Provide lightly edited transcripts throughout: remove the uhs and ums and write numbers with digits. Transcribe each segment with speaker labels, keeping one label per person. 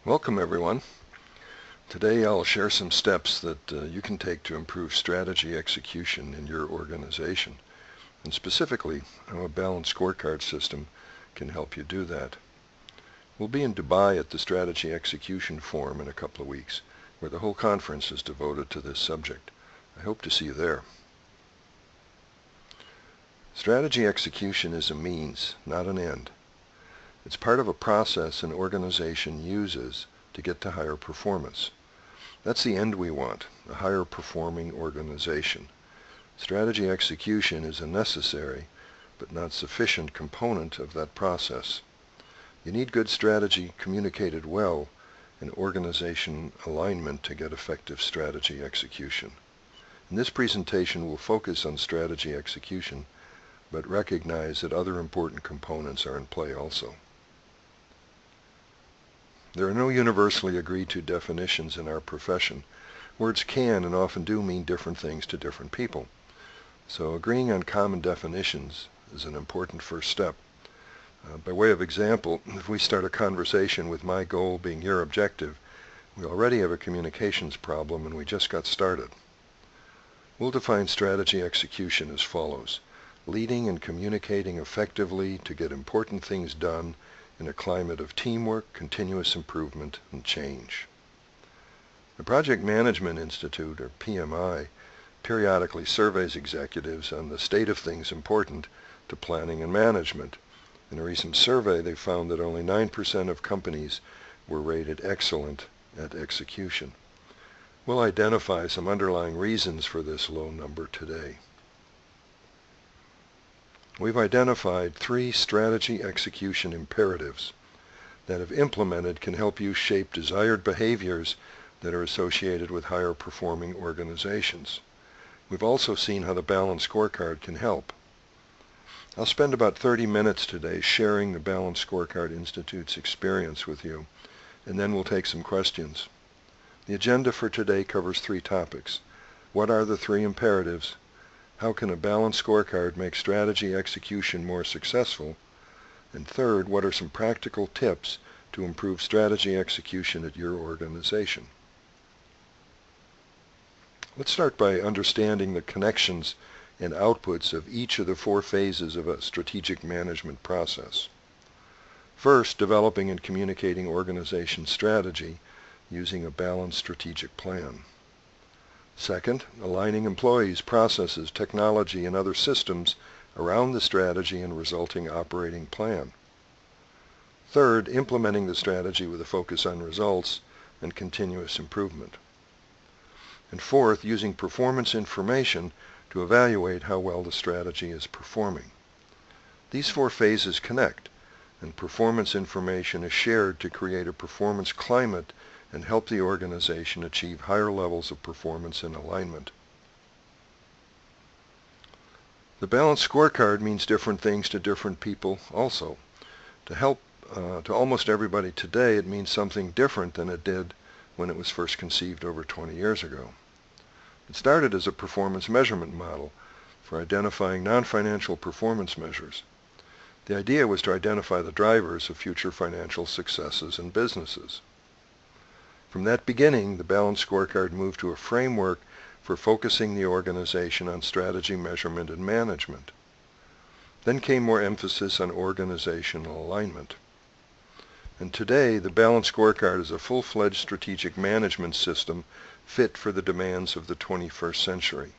Speaker 1: Welcome everyone. Today I'll share some steps that you can take to improve strategy execution in your organization, and specifically how a balanced scorecard system can help you do that. We'll be in Dubai at the Strategy Execution Forum in a couple of weeks, where the whole conference is devoted to this subject. I hope to see you there. Strategy execution is a means, not an end. It's part of a process an organization uses to get to higher performance. That's the end we want, a higher performing organization. Strategy execution is a necessary but not sufficient component of that process. You need good strategy communicated well and organization alignment to get effective strategy execution. In this presentation we'll focus on strategy execution, but recognize that other important components are in play also. There are no universally agreed to definitions in our profession. Words can and often do mean different things to different people. So agreeing on common definitions is an important first step. By way of example, if we start a conversation with my goal being your objective, we already have a communications problem and we just got started. We'll define strategy execution as follows: leading and communicating effectively to get important things done in a climate of teamwork, continuous improvement, and change. The Project Management Institute, or PMI, periodically surveys executives on the state of things important to planning and management. In a recent survey, they found that only 9% of companies were rated excellent at execution. We'll identify some underlying reasons for this low number today. We've identified 3 strategy execution imperatives that, if implemented, can help you shape desired behaviors that are associated with higher performing organizations. We've also seen how the balanced scorecard can help. I'll spend about 30 minutes today sharing the Balanced Scorecard Institute's experience with you, and then we'll take some questions. The agenda for today covers 3 topics. What are the 3 imperatives? How can a balanced scorecard make strategy execution more successful? And third, what are some practical tips to improve strategy execution at your organization? Let's start by understanding the connections and outputs of each of the 4 phases of a strategic management process. First, developing and communicating organization strategy using a balanced strategic plan. Second, aligning employees, processes, technology, and other systems around the strategy and resulting operating plan. Third, implementing the strategy with a focus on results and continuous improvement. And fourth, using performance information to evaluate how well the strategy is performing. These 4 phases connect, and performance information is shared to create a performance climate and help the organization achieve higher levels of performance and alignment. The balanced scorecard means different things to different people also. To almost everybody today, it means something different than it did when it was first conceived over 20 years ago. It started as a performance measurement model for identifying non-financial performance measures. The idea was to identify the drivers of future financial successes in businesses. From that beginning, the balanced scorecard moved to a framework for focusing the organization on strategy measurement and management. Then came more emphasis on organizational alignment. And today, the balanced scorecard is a full-fledged strategic management system fit for the demands of the 21st century.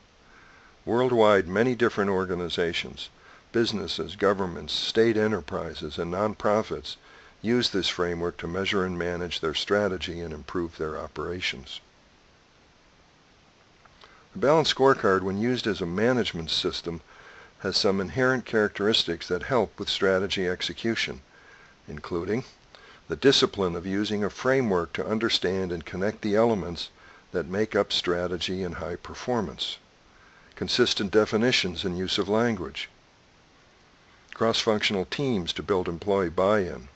Speaker 1: Worldwide, many different organizations, businesses, governments, state enterprises, and nonprofits use this framework to measure and manage their strategy and improve their operations. The balanced scorecard, when used as a management system, has some inherent characteristics that help with strategy execution, including the discipline of using a framework to understand and connect the elements that make up strategy and high performance, consistent definitions and use of language, cross-functional teams to build employee buy-in,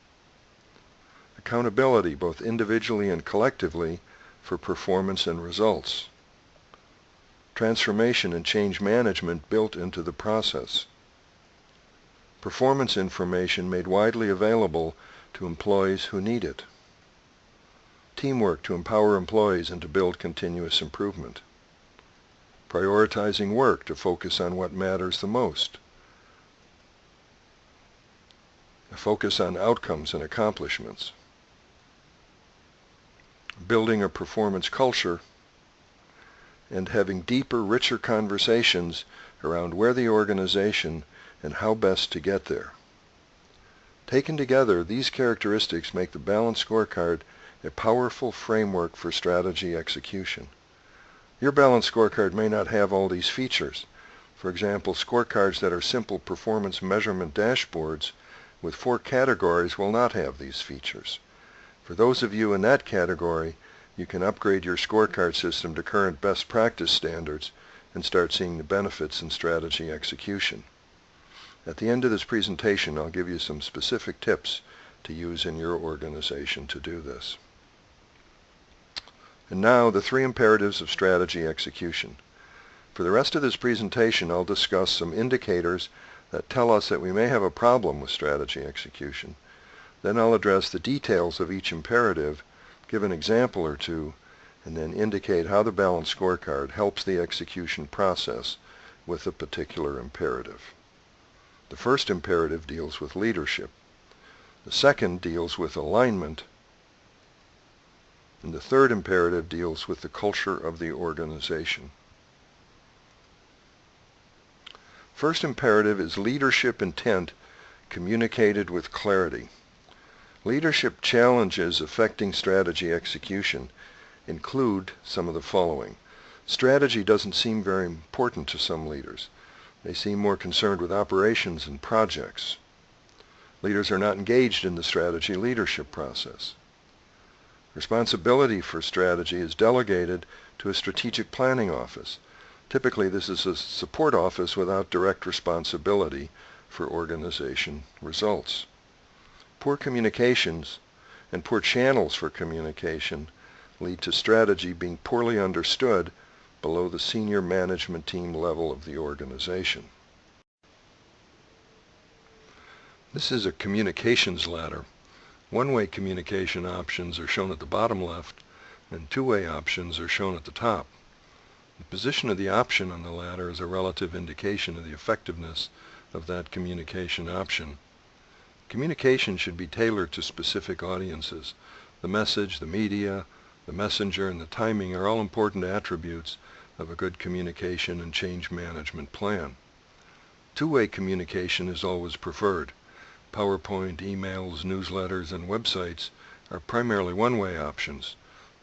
Speaker 1: accountability both individually and collectively for performance and results, transformation and change management built into the process, performance information made widely available to employees who need it, teamwork to empower employees and to build continuous improvement, prioritizing work to focus on what matters the most, a focus on outcomes and accomplishments, building a performance culture, and having deeper, richer conversations around where the organization and how best to get there. Taken together, these characteristics make the balanced scorecard a powerful framework for strategy execution. Your balanced scorecard may not have all these features. For example, scorecards that are simple performance measurement dashboards with 4 categories will not have these features. For those of you in that category, you can upgrade your scorecard system to current best practice standards and start seeing the benefits in strategy execution. At the end of this presentation, I'll give you some specific tips to use in your organization to do this. And now, the 3 imperatives of strategy execution. For the rest of this presentation, I'll discuss some indicators that tell us that we may have a problem with strategy execution. Then I'll address the details of each imperative, give an example or two, and then indicate how the balanced scorecard helps the execution process with a particular imperative. The first imperative deals with leadership. The second deals with alignment. And the third imperative deals with the culture of the organization. First imperative is leadership intent communicated with clarity. Leadership challenges affecting strategy execution include some of the following. Strategy doesn't seem very important to some leaders. They seem more concerned with operations and projects. Leaders are not engaged in the strategy leadership process. Responsibility for strategy is delegated to a strategic planning office. Typically, this is a support office without direct responsibility for organization results. Poor communications and poor channels for communication lead to strategy being poorly understood below the senior management team level of the organization. This is a communications ladder. One-way communication options are shown at the bottom left, and two-way options are shown at the top. The position of the option on the ladder is a relative indication of the effectiveness of that communication option. Communication should be tailored to specific audiences. The message, the media, the messenger, and the timing are all important attributes of a good communication and change management plan. Two-way communication is always preferred. PowerPoint, emails, newsletters, and websites are primarily one-way options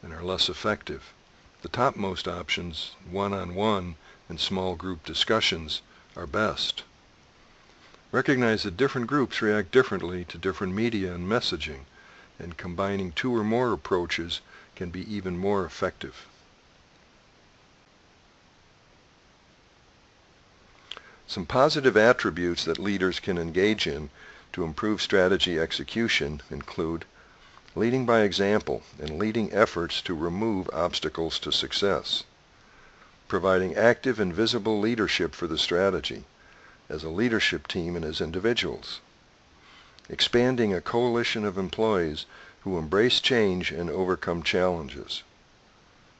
Speaker 1: and are less effective. The topmost options, one-on-one and small group discussions, are best. Recognize that different groups react differently to different media and messaging, and combining 2 or more approaches can be even more effective. Some positive attributes that leaders can engage in to improve strategy execution include leading by example and leading efforts to remove obstacles to success, providing active and visible leadership for the strategy as a leadership team and as individuals, expanding a coalition of employees who embrace change and overcome challenges,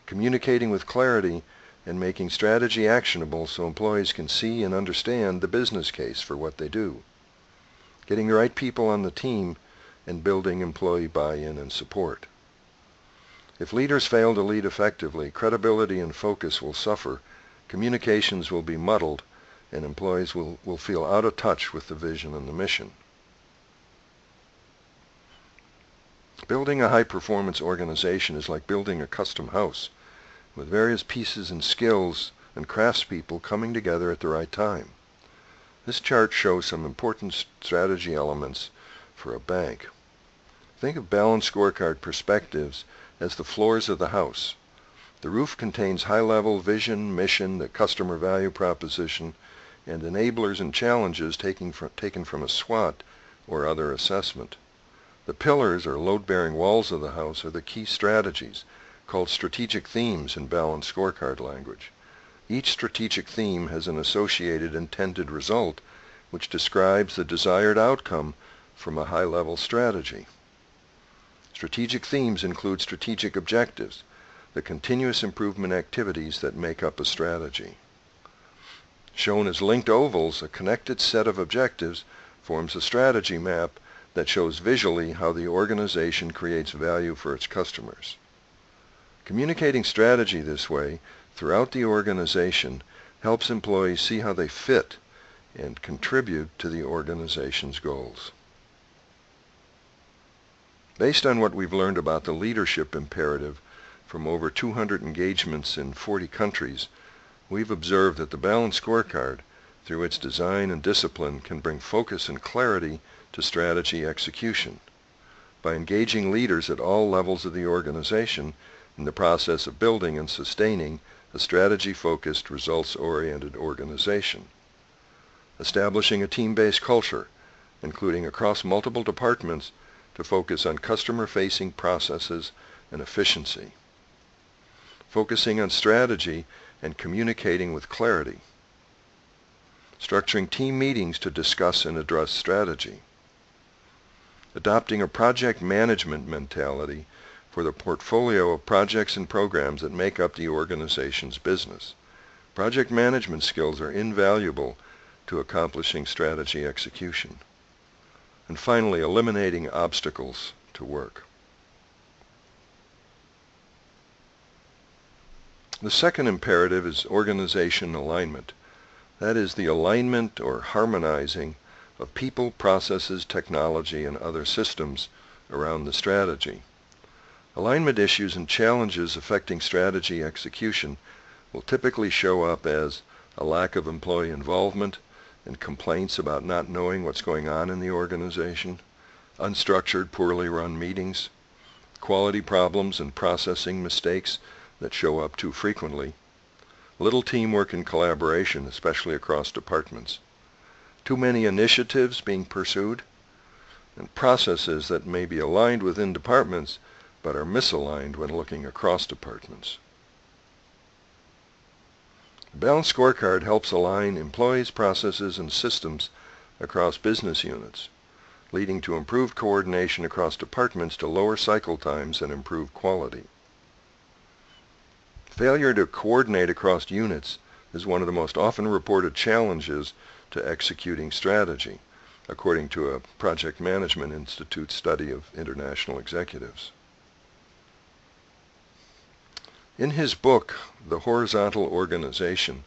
Speaker 1: communicating with clarity and making strategy actionable so employees can see and understand the business case for what they do, getting the right people on the team, and building employee buy-in and support. If leaders fail to lead effectively, credibility and focus will suffer, communications will be muddled, and employees will feel out of touch with the vision and the mission. Building a high-performance organization is like building a custom house, with various pieces and skills and craftspeople coming together at the right time. This chart shows some important strategy elements for a bank. Think of balanced scorecard perspectives as the floors of the house. The roof contains high-level vision, mission, the customer value proposition, and enablers and challenges taken from a SWOT or other assessment. The pillars or load-bearing walls of the house are the key strategies, called strategic themes in balanced scorecard language. Each strategic theme has an associated intended result, which describes the desired outcome from a high-level strategy. Strategic themes include strategic objectives, the continuous improvement activities that make up a strategy. Shown as linked ovals, a connected set of objectives forms a strategy map that shows visually how the organization creates value for its customers. Communicating strategy this way throughout the organization helps employees see how they fit and contribute to the organization's goals. Based on what we've learned about the leadership imperative from over 200 engagements in 40 countries, we've observed that the Balanced Scorecard, through its design and discipline, can bring focus and clarity to strategy execution. By engaging leaders at all levels of the organization in the process of building and sustaining a strategy-focused, results-oriented organization. Establishing a team-based culture, including across multiple departments, to focus on customer-facing processes and efficiency. Focusing on strategy and communicating with clarity. Structuring team meetings to discuss and address strategy. Adopting a project management mentality for the portfolio of projects and programs that make up the organization's business. Project management skills are invaluable to accomplishing strategy execution. And finally, eliminating obstacles to work. The second imperative is organization alignment. That is the alignment or harmonizing of people, processes, technology, and other systems around the strategy. Alignment issues and challenges affecting strategy execution will typically show up as a lack of employee involvement and complaints about not knowing what's going on in the organization, unstructured, poorly run meetings, quality problems and processing mistakes that show up too frequently, little teamwork and collaboration, especially across departments, too many initiatives being pursued, and processes that may be aligned within departments but are misaligned when looking across departments. The Balanced Scorecard helps align employees, processes, and systems across business units, leading to improved coordination across departments to lower cycle times and improve quality. Failure to coordinate across units is one of the most often reported challenges to executing strategy, according to a Project Management Institute study of international executives. In his book, The Horizontal Organization,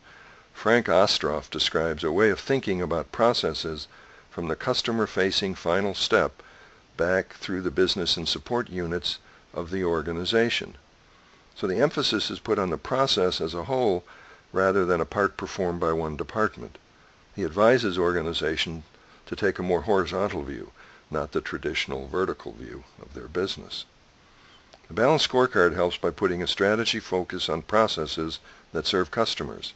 Speaker 1: Frank Ostroff describes a way of thinking about processes from the customer-facing final step back through the business and support units of the organization. So the emphasis is put on the process as a whole rather than a part performed by one department. He advises organizations to take a more horizontal view, not the traditional vertical view of their business. The Balanced Scorecard helps by putting a strategy focus on processes that serve customers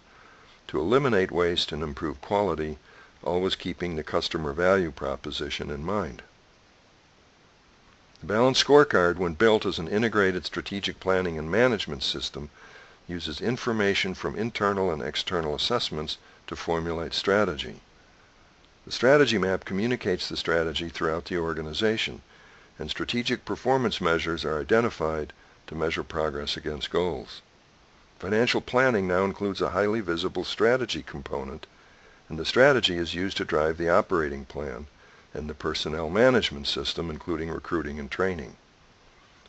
Speaker 1: to eliminate waste and improve quality, always keeping the customer value proposition in mind. The Balanced Scorecard, when built as an integrated strategic planning and management system, uses information from internal and external assessments to formulate strategy. The strategy map communicates the strategy throughout the organization, and strategic performance measures are identified to measure progress against goals. Financial planning now includes a highly visible strategy component, and the strategy is used to drive the operating plan and the personnel management system, including recruiting and training.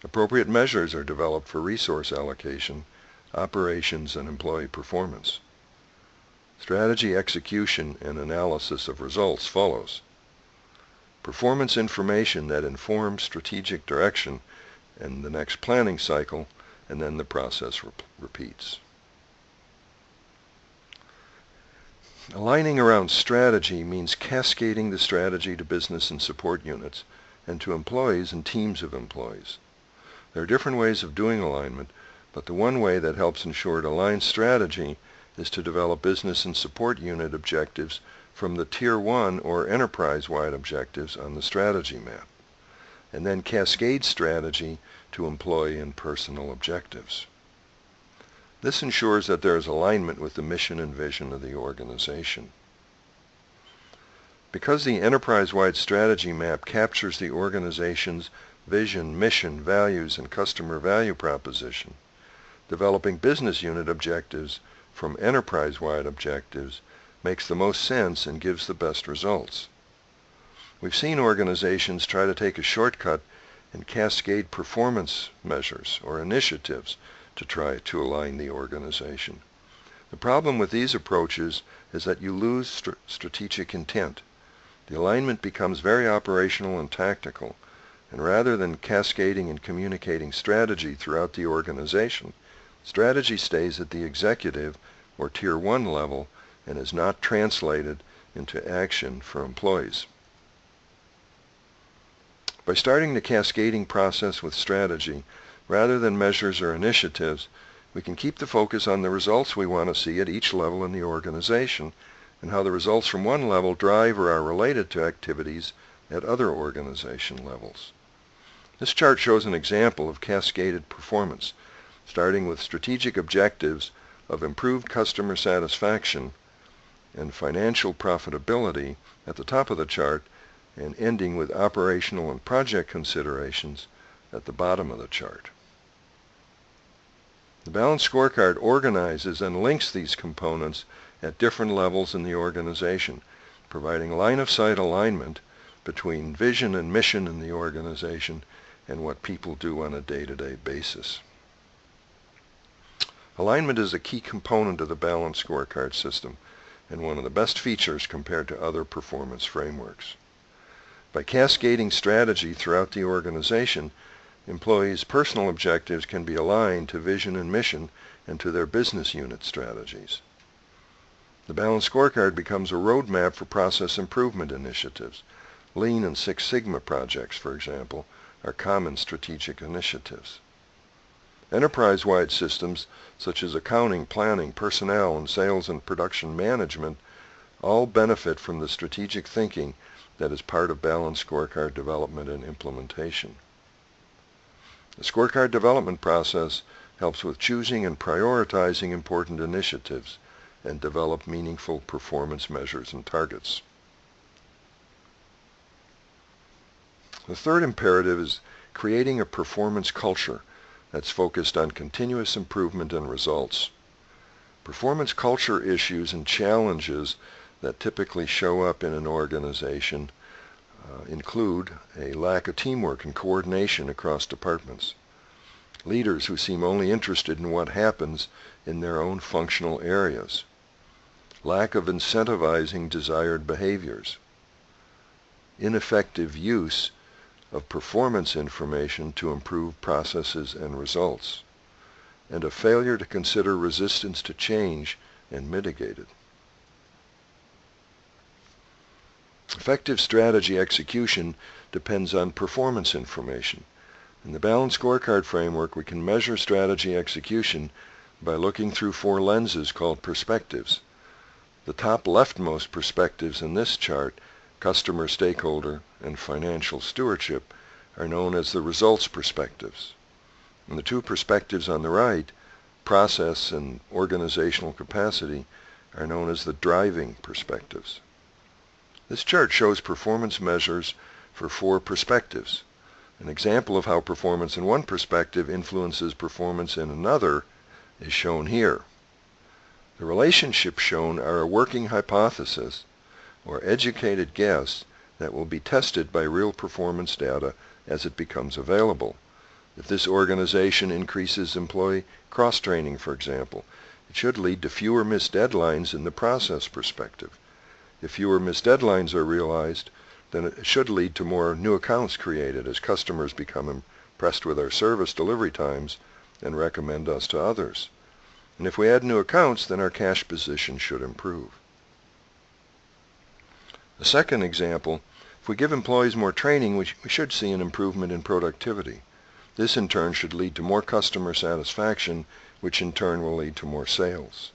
Speaker 1: Appropriate measures are developed for resource allocation, operations, and employee performance. Strategy execution and analysis of results follows. Performance information that informs strategic direction and the next planning cycle, and then the process repeats. Aligning around strategy means cascading the strategy to business and support units and to employees and teams of employees. There are different ways of doing alignment, but the one way that helps ensure aligned strategy is to develop business and support unit objectives from the Tier 1 or enterprise-wide objectives on the strategy map, and then cascade strategy to employee and personal objectives. This ensures that there is alignment with the mission and vision of the organization. Because the enterprise-wide strategy map captures the organization's vision, mission, values, and customer value proposition. Developing business unit objectives from enterprise-wide objectives makes the most sense and gives the best results. We've seen organizations try to take a shortcut and cascade performance measures or initiatives to try to align the organization. The problem with these approaches is that you lose strategic intent. The alignment becomes very operational and tactical, and rather than cascading and communicating strategy throughout the organization, strategy stays at the executive or Tier 1 level and is not translated into action for employees. By starting the cascading process with strategy, rather than measures or initiatives, we can keep the focus on the results we want to see at each level in the organization and how the results from one level drive or are related to activities at other organization levels. This chart shows an example of cascaded performance, starting with strategic objectives of improved customer satisfaction and financial profitability at the top of the chart and ending with operational and project considerations at the bottom of the chart. The balanced scorecard organizes and links these components at different levels in the organization, providing line-of-sight alignment between vision and mission in the organization and what people do on a day-to-day basis. Alignment is a key component of the balanced scorecard system and one of the best features compared to other performance frameworks. By cascading strategy throughout the organization, employees' personal objectives can be aligned to vision and mission and to their business unit strategies. The balanced scorecard becomes a roadmap for process improvement initiatives. Lean and Six Sigma projects, for example, are common strategic initiatives. Enterprise-wide systems such as accounting, planning, personnel, and sales and production management all benefit from the strategic thinking that is part of balanced scorecard development and implementation. The scorecard development process helps with choosing and prioritizing important initiatives and develop meaningful performance measures and targets. The third imperative is creating a performance culture that's focused on continuous improvement and results. Performance culture issues and challenges that typically show up in an organization include a lack of teamwork and coordination across departments, leaders who seem only interested in what happens in their own functional areas, lack of incentivizing desired behaviors, ineffective use of performance information to improve processes and results, and a failure to consider resistance to change and mitigate it. Effective strategy execution depends on performance information. In the balanced scorecard framework, we can measure strategy execution by looking through 4 lenses called perspectives. The top leftmost perspectives in this chart, customer, stakeholder, and financial stewardship, are known as the results perspectives. And the 2 perspectives on the right, process and organizational capacity, are known as the driving perspectives. This chart shows performance measures for 4 perspectives. An example of how performance in one perspective influences performance in another is shown here. The relationships shown are a working hypothesis or educated guess that will be tested by real performance data as it becomes available. If this organization increases employee cross-training, for example, it should lead to fewer missed deadlines in the process perspective. If fewer missed deadlines are realized, then it should lead to more new accounts created as customers become impressed with our service delivery times and recommend us to others. And if we add new accounts, then our cash position should improve. A second example, if we give employees more training, we should see an improvement in productivity. This in turn should lead to more customer satisfaction, which in turn will lead to more sales.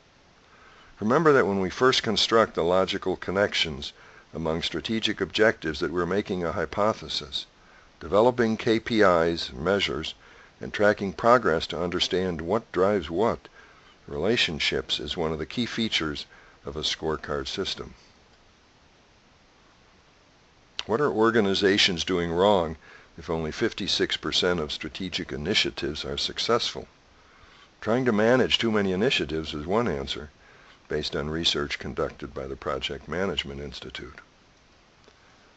Speaker 1: Remember that when we first construct the logical connections among strategic objectives that we're making a hypothesis, developing KPIs, measures, and tracking progress to understand what drives what, relationships is one of the key features of a scorecard system. What are organizations doing wrong if only 56% of strategic initiatives are successful. Trying to manage too many initiatives is one answer, based on research conducted by the Project Management Institute.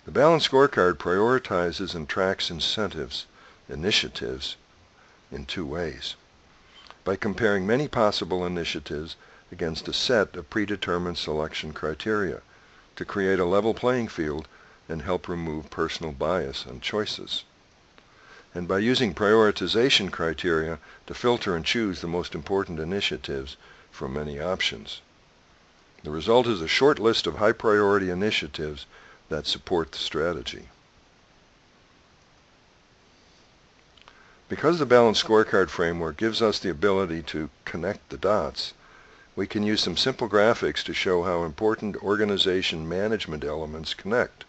Speaker 1: The Balanced Scorecard prioritizes and tracks initiatives, in two ways. By comparing many possible initiatives against a set of predetermined selection criteria to create a level playing field and help remove personal bias and choices. And by using prioritization criteria to filter and choose the most important initiatives from many options. The result is a short list of high-priority initiatives that support the strategy. Because the Balanced Scorecard framework gives us the ability to connect the dots, we can use some simple graphics to show how important organization management elements connect.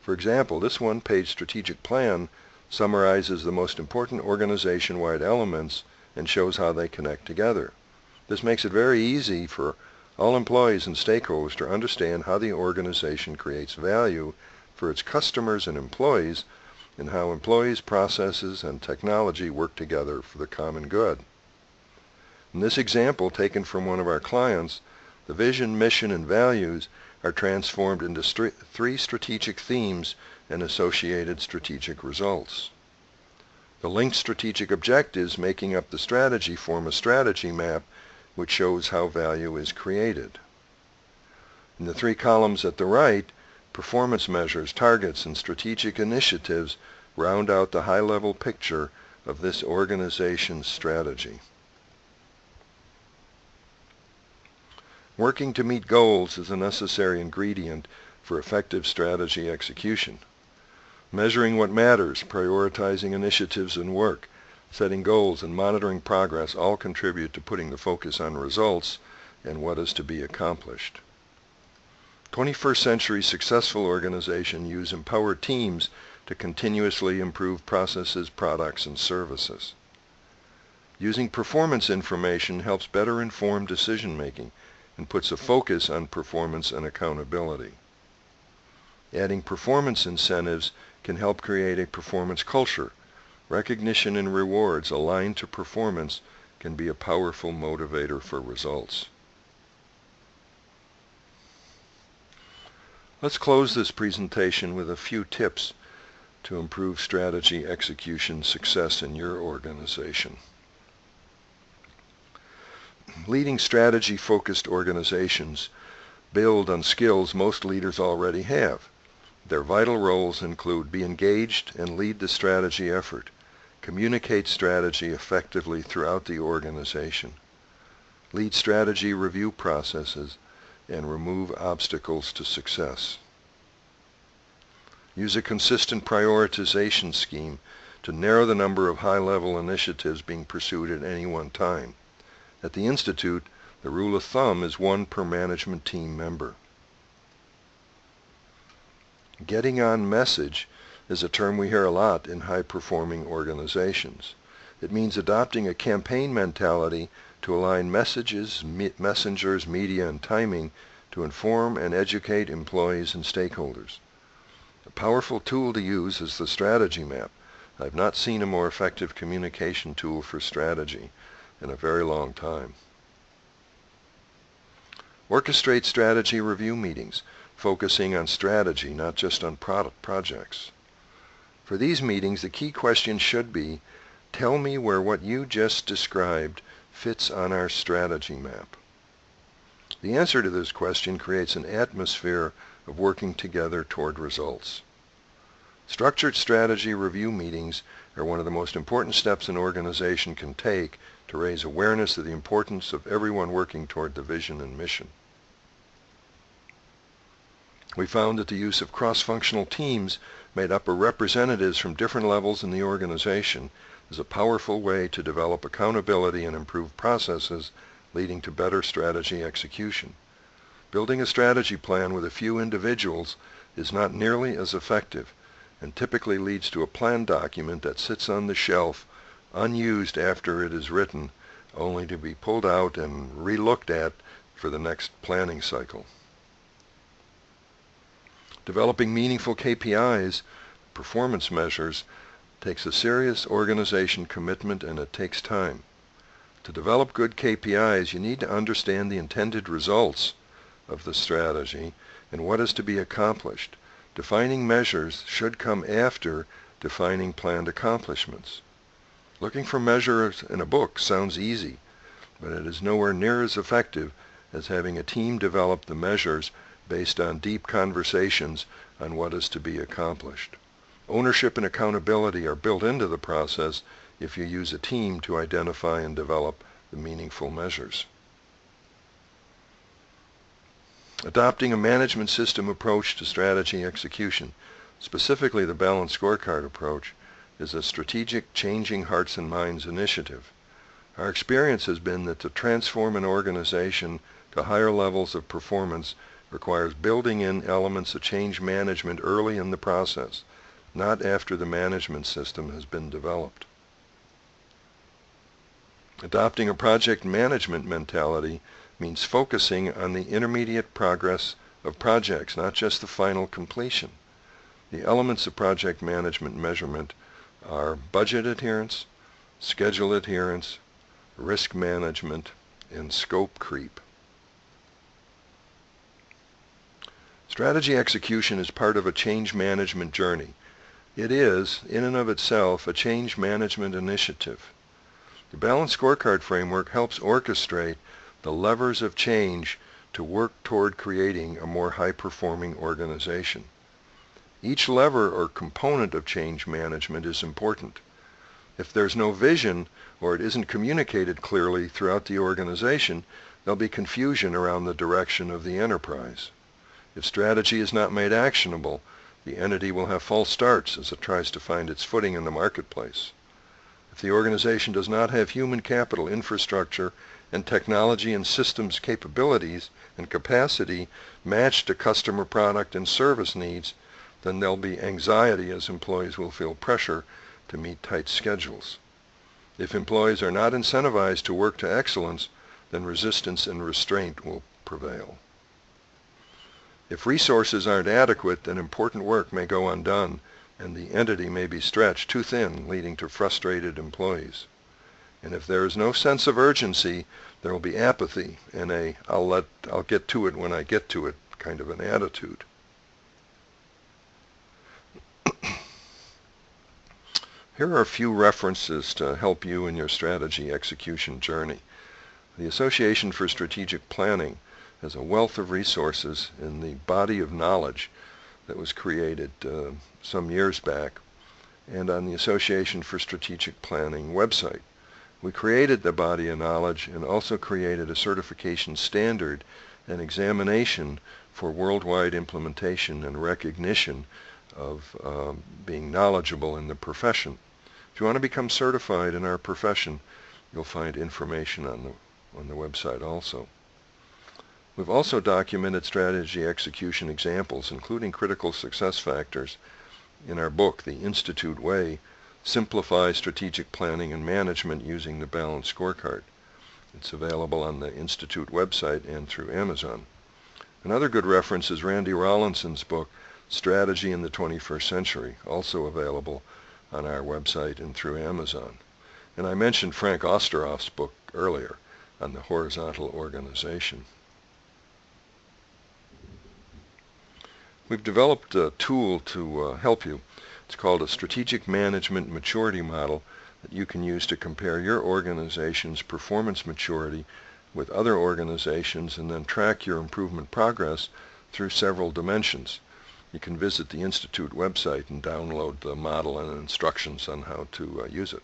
Speaker 1: For example, this one-page strategic plan summarizes the most important organization-wide elements and shows how they connect together. This makes it very easy for all employees and stakeholders to understand how the organization creates value for its customers and employees, and how employees, processes, and technology work together for the common good. In this example, taken from one of our clients, the vision, mission, and values are transformed into three strategic themes and associated strategic results. The linked strategic objectives making up the strategy form a strategy map which shows how value is created. In the three columns at the right, performance measures, targets, and strategic initiatives round out the high-level picture of this organization's strategy. Working to meet goals is a necessary ingredient for effective strategy execution. Measuring what matters, prioritizing initiatives and work, setting goals, and monitoring progress all contribute to putting the focus on results and what is to be accomplished. 21st century successful organizations use empowered teams to continuously improve processes, products, and services. Using performance information helps better inform decision-making and puts a focus on performance and accountability. Adding performance incentives can help create a performance culture. Recognition and rewards aligned to performance can be a powerful motivator for results. Let's close this presentation with a few tips to improve strategy execution success in your organization. Leading strategy-focused organizations build on skills most leaders already have. Their vital roles include be engaged and lead the strategy effort, communicate strategy effectively throughout the organization, lead strategy review processes, and remove obstacles to success. Use a consistent prioritization scheme to narrow the number of high-level initiatives being pursued at any one time. At the Institute, the rule of thumb is one per management team member. Getting on message is a term we hear a lot in high-performing organizations. It means adopting a campaign mentality to align messages, messengers, media, and timing to inform and educate employees and stakeholders. A powerful tool to use is the strategy map. I've not seen a more effective communication tool for strategy in a very long time. Orchestrate strategy review meetings, focusing on strategy, not just on projects. For these meetings, the key question should be, tell me where what you just described fits on our strategy map. The answer to this question creates an atmosphere of working together toward results. Structured strategy review meetings are one of the most important steps an organization can take to raise awareness of the importance of everyone working toward the vision and mission. We found that the use of cross-functional teams made up of representatives from different levels in the organization is a powerful way to develop accountability and improve processes, leading to better strategy execution. Building a strategy plan with a few individuals is not nearly as effective and typically leads to a plan document that sits on the shelf unused after it is written, only to be pulled out and re-looked at for the next planning cycle. Developing meaningful KPIs performance measures takes a serious organization commitment, and it takes time. To develop good KPIs, you need to understand the intended results of the strategy and what is to be accomplished. Defining measures should come after defining planned accomplishments. Looking for measures in a book sounds easy, but it is nowhere near as effective as having a team develop the measures based on deep conversations on what is to be accomplished. Ownership and accountability are built into the process if you use a team to identify and develop the meaningful measures. Adopting a management system approach to strategy execution, specifically the balanced scorecard approach, is a strategic changing hearts and minds initiative. Our experience has been that to transform an organization to higher levels of performance requires building in elements of change management early in the process, not after the management system has been developed. Adopting a project management mentality means focusing on the intermediate progress of projects, not just the final completion. The elements of project management measurement are budget adherence, schedule adherence, risk management, and scope creep. Strategy execution is part of a change management journey. It is, in and of itself, a change management initiative. The balanced scorecard framework helps orchestrate the levers of change to work toward creating a more high-performing organization. Each lever or component of change management is important. If there's no vision or it isn't communicated clearly throughout the organization, there'll be confusion around the direction of the enterprise. If strategy is not made actionable, the entity will have false starts as it tries to find its footing in the marketplace. If the organization does not have human capital, infrastructure, and technology and systems capabilities and capacity matched to customer product and service needs, then there'll be anxiety as employees will feel pressure to meet tight schedules. If employees are not incentivized to work to excellence, then resistance and restraint will prevail. If resources aren't adequate, then important work may go undone, and the entity may be stretched too thin, leading to frustrated employees. And if there is no sense of urgency, there will be apathy and I'll get to it when I get to it kind of an attitude. Here are a few references to help you in your strategy execution journey. The Association for Strategic Planning has a wealth of resources in the body of knowledge that was created some years back, and on the Association for Strategic Planning website. We created the body of knowledge and also created a certification standard and examination for worldwide implementation and recognition of being knowledgeable in the profession. If you want to become certified in our profession, you'll find information on the website also. We've also documented strategy execution examples, including critical success factors, in our book, The Institute Way, Simplify Strategic Planning and Management Using the Balanced Scorecard. It's available on the Institute website and through Amazon. Another good reference is Randy Rawlinson's book, Strategy in the 21st Century, also available on our website and through Amazon. And I mentioned Frank Osteroff's book earlier on the horizontal organization. We've developed a tool to help you. It's called a Strategic Management Maturity Model that you can use to compare your organization's performance maturity with other organizations and then track your improvement progress through several dimensions. You can visit the Institute website and download the model and instructions on how to use it.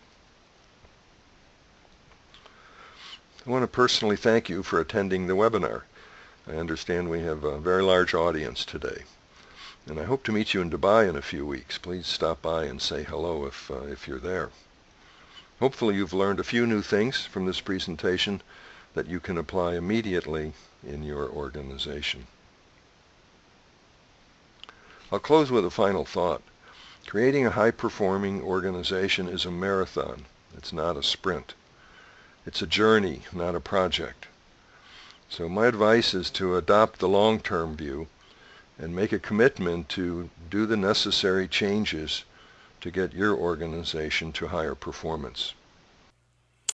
Speaker 1: I want to personally thank you for attending the webinar. I understand we have a very large audience today. And I hope to meet you in Dubai in a few weeks. Please stop by and say hello if you're there. Hopefully you've learned a few new things from this presentation that you can apply immediately in your organization. I'll close with a final thought. Creating a high-performing organization is a marathon. It's not a sprint. It's a journey, not a project. So my advice is to adopt the long-term view and make a commitment to do the necessary changes to get your organization to higher performance.